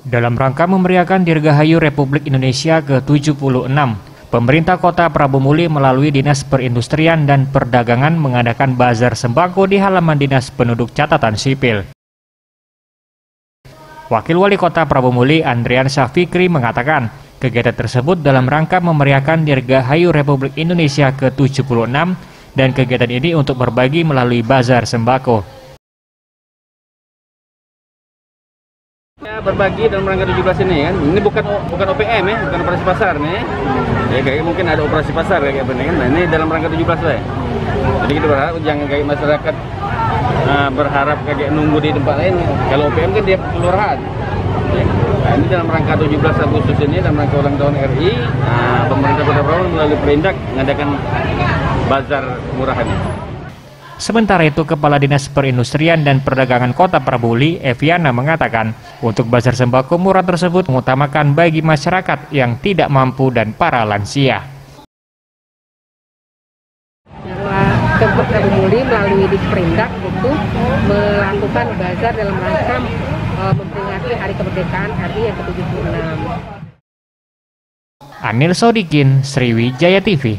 Dalam rangka memeriahkan Dirgahayu Republik Indonesia ke-76, pemerintah Kota Prabu Muli melalui Dinas Perindustrian dan Perdagangan mengadakan bazar sembako di halaman Dinas Penduduk Catatan Sipil. Wakil Wali Kota Prabu Muli, Andrian Syafikri, mengatakan kegiatan tersebut dalam rangka memeriahkan Dirgahayu Republik Indonesia ke-76 dan kegiatan ini untuk berbagi melalui bazar sembako. Ya, berbagi dalam rangka 17 ini kan, ini bukan OPM ya, bukan operasi pasar nih. Ya kayak mungkin ada operasi pasar kayak apa nih kan. Nah, ini dalam rangka 17 lah. Jadi kita berharap jangan kayak masyarakat berharap kayak nunggu di tempat lain. Kalau OPM kan dia kelurahan. Ya. Nah, ini dalam rangka 17 Agustus ini dalam rangka ulang tahun RI, pemerintah Kota Prabu melalui Perindak mengadakan bazar murah ini. Sementara itu, Kepala Dinas Perindustrian dan Perdagangan Kota Prabu Muli, Eviana, mengatakan untuk bazar sembako murah tersebut mengutamakan bagi masyarakat yang tidak mampu dan para lansia. Kota Prabu Muli melalui Disperindak itu melakukan bazar dalam rangka memperingati Hari Kemerdekaan RI yang ke-76. Anil Sodikin, Sriwijaya TV.